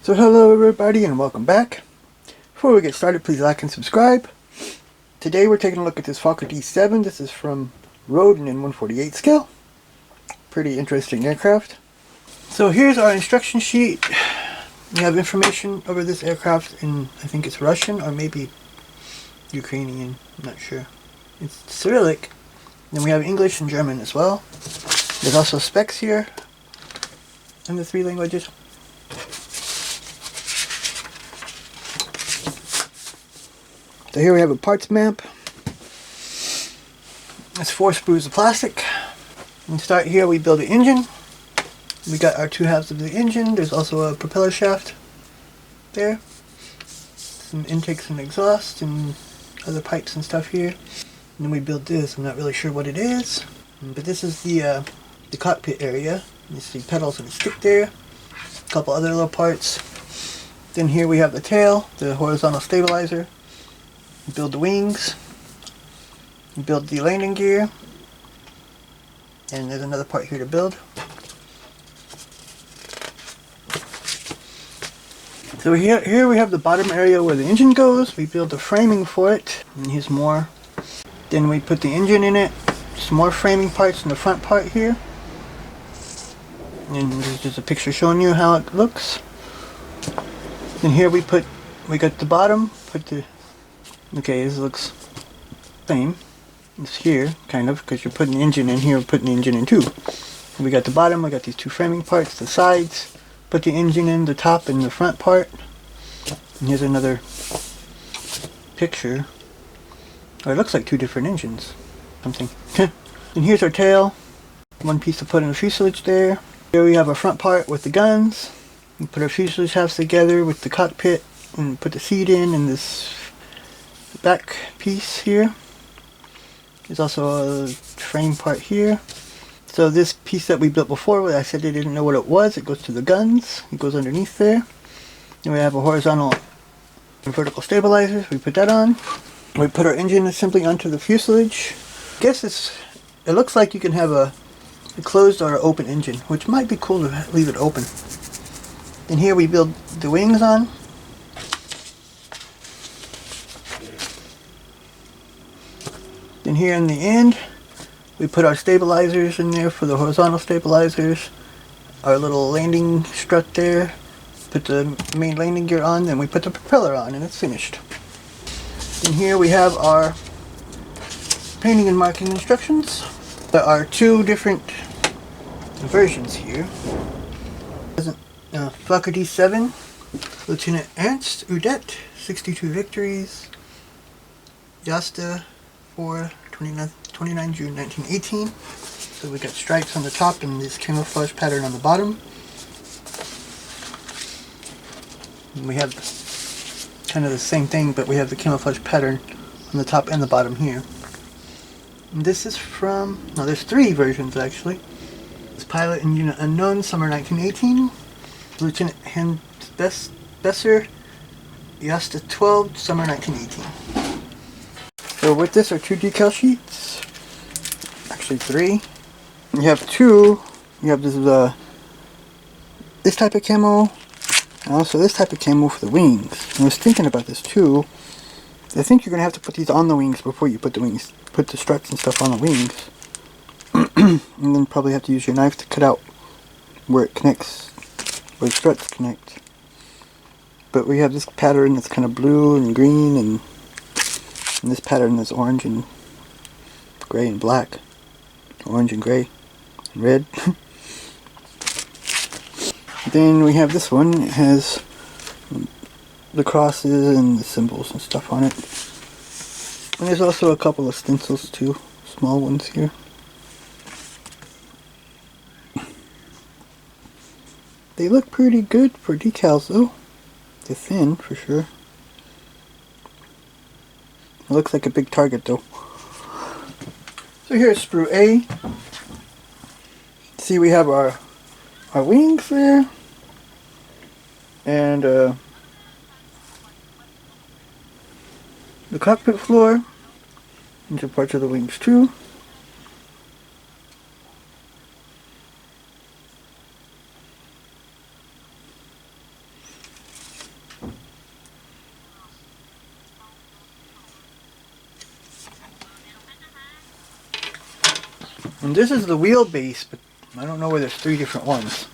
So hello everybody and welcome back. Before we get started, please like and subscribe. Today we're taking a look at this Fokker D7. This is from Roden in 1/48 scale. Pretty interesting aircraft. So here's our instruction sheet. We have information over this aircraft in, I think it's Russian or maybe Ukrainian, I'm not sure. It's Cyrillic. Then we have English and German as well. There's also specs here in the three languages. So here we have a parts map. It's 4 sprues of plastic. We start here, we build the engine. We got our 2 halves of the engine. There's also a propeller shaft there. Some intakes and exhaust and other pipes and stuff here. And then we build this. I'm not really sure what it is. But this is the cockpit area. You see pedals and a stick there. A couple other little parts. Then here we have the tail, the horizontal stabilizer. Build the wings, build the landing gear, and there's another part here to build. So here we have the bottom area where the engine goes. We build the framing for it, and here's more. Then we put the engine in it, some more framing parts in the front part here. And there's just a picture showing you how it looks. Then here we got the bottom, okay, this looks same. It's here, kind of, because you're putting the engine in here, we're putting the engine in too. And we got the bottom, we got these 2 framing parts, the sides, put the engine in the top and the front part. And here's another picture. Oh, it looks like 2 different engines. Something. And here's our tail. One piece to put in the fuselage there. Here we have our front part with the guns. We put our fuselage halves together with the cockpit and put the seat in and this back piece here. There's also a frame part here. So this piece that we built before, I said I didn't know what it was. It goes to the guns. It goes underneath there. Then we have a horizontal and vertical stabilizers. We put that on. We put our engine assembly onto the fuselage. I guess it looks like you can have a closed or an open engine, which might be cool to leave it open. And here we build the wings on. Then here in the end, we put our stabilizers in there for the horizontal stabilizers. Our little landing strut there. Put the main landing gear on, then we put the propeller on, and it's finished. Then here we have our painting and marking instructions. There are 2 different versions here. Fokker D7, Lieutenant Ernst Udet, 62 victories. Yasta 29 June 1918. So we got stripes on the top and this camouflage pattern on the bottom. And we have kind of the same thing, but we have the camouflage pattern on the top and the bottom here. And this is from, no, there's 3 versions actually. It's Pilot and Unit Unknown, Summer 1918. Lieutenant Hans Besser, Yasta 12, Summer 1918. So with this are 2 decal sheets, actually 3. You have 2. You have this type of camo, and also this type of camo for the wings. And I was thinking about this too. I think you're gonna have to put these on the wings before you put the struts and stuff on the wings, and then probably have to use your knife to cut out where it connects, where the struts connect. But we have this pattern that's kind of blue and green and this pattern is orange and gray and black. Orange and gray and red. Then we have this one. It has the crosses and the symbols and stuff on it. And there's also a couple of stencils too. Small ones here. They look pretty good for decals though. They're thin for sure. It looks like a big target though. So here's sprue A. See, we have our wings there. And the cockpit floor. These are parts of the wings too. And this is the wheelbase, but I don't know where there's 3 different ones.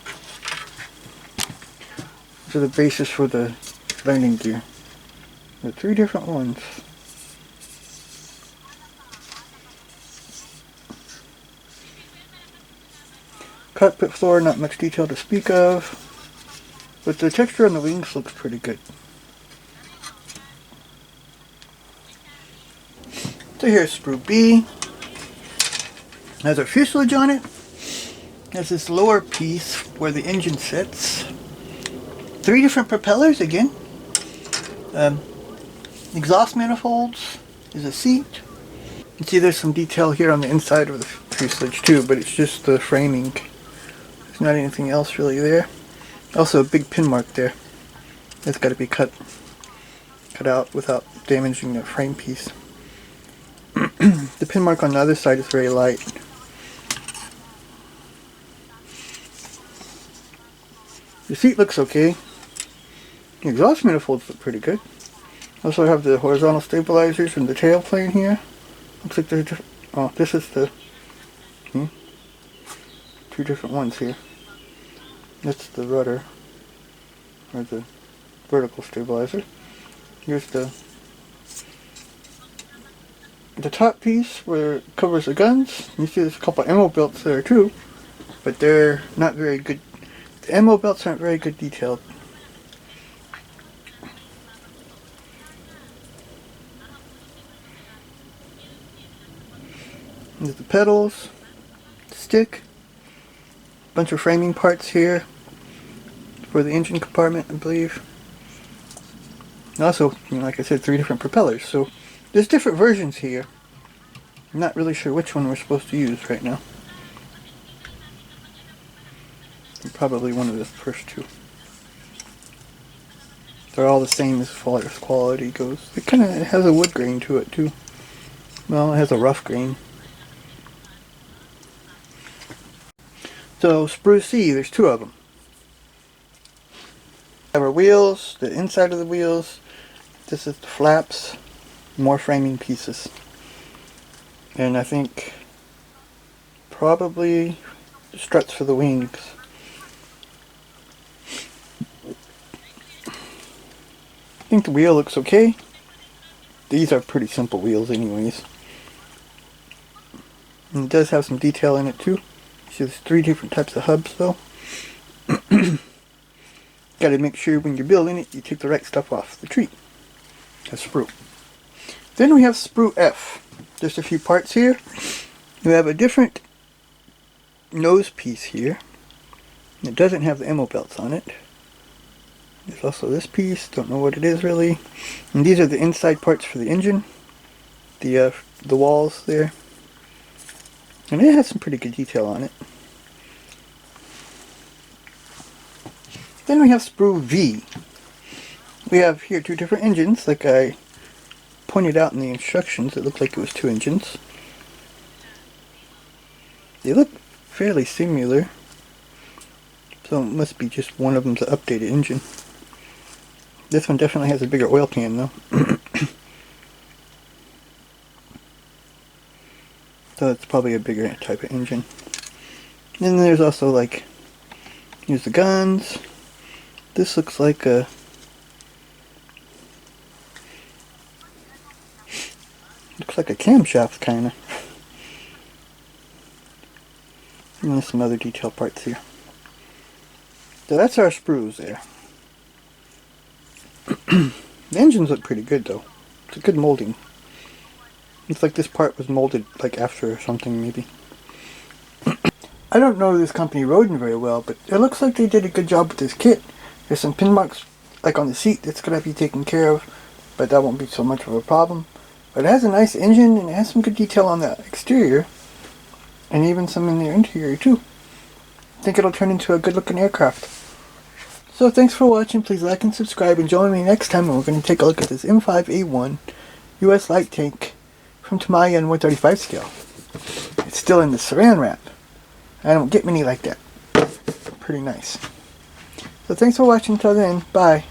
These are the bases for the landing gear. There are 3 different ones. Cockpit floor, not much detail to speak of. But the texture on the wings looks pretty good. So here's sprue B. It has a fuselage on it. There's this lower piece where the engine sits. 3 different propellers again. Exhaust manifolds. There's a seat. You can see there's some detail here on the inside of the fuselage too, but it's just the framing. There's not anything else really there. Also a big pin mark there. That's got to be cut out without damaging the frame piece. The pin mark on the other side is very light. The seat looks okay. The exhaust manifolds look pretty good. Also have the horizontal stabilizers and the tail plane here. Looks like there's oh, this is the 2 different ones here. That's the rudder, or the vertical stabilizer. Here's the top piece where it covers the guns. You see there's a couple ammo belts there too, but they're not very good. The ammo belts aren't very good detailed. There's the pedals, stick, bunch of framing parts here for the engine compartment, I believe. And also, like I said, 3 different propellers. So there's different versions here. I'm not really sure which one we're supposed to use right now. Probably one of the first 2. They're all the same as far as quality goes. It kind of has a wood grain to it too. Well, it has a rough grain. So sprue C, there's 2 of them. We have our wheels, the inside of the wheels. This is the flaps, more framing pieces. And I think probably the struts for the wings. I think the wheel looks okay. These are pretty simple wheels anyways. And it does have some detail in it too. See, there's 3 different types of hubs though. Gotta make sure when you're building it, you take the right stuff off the tree. That's sprue. Then we have sprue F. There's a few parts here. We have a different nose piece here. It doesn't have the ammo belts on it. There's also this piece, don't know what it is really. And these are the inside parts for the engine. The walls there. And it has some pretty good detail on it. Then we have sprue V. We have here 2 different engines, like I pointed out in the instructions. It looked like it was 2 engines. They look fairly similar, so it must be just one of them's an updated engine. This one definitely has a bigger oil can though. So it's probably a bigger type of engine. And then there's also like, here's the guns. This looks like a camshaft kinda. And there's some other detail parts here. So that's our sprues there. The engines look pretty good though. It's a good molding. Looks like this part was molded like after or something maybe. I don't know this company Roden very well, but it looks like they did a good job with this kit. There's some pin marks like on the seat that's going to be taken care of, but that won't be so much of a problem. But it has a nice engine and it has some good detail on the exterior, and even some in the interior too. I think it'll turn into a good looking aircraft. So thanks for watching. Please like and subscribe and join me next time when we're going to take a look at this M5A1 US light tank from Tamiya in 135 scale. It's still in the saran wrap. I don't get many like that. Pretty nice. So thanks for watching. Until then, bye.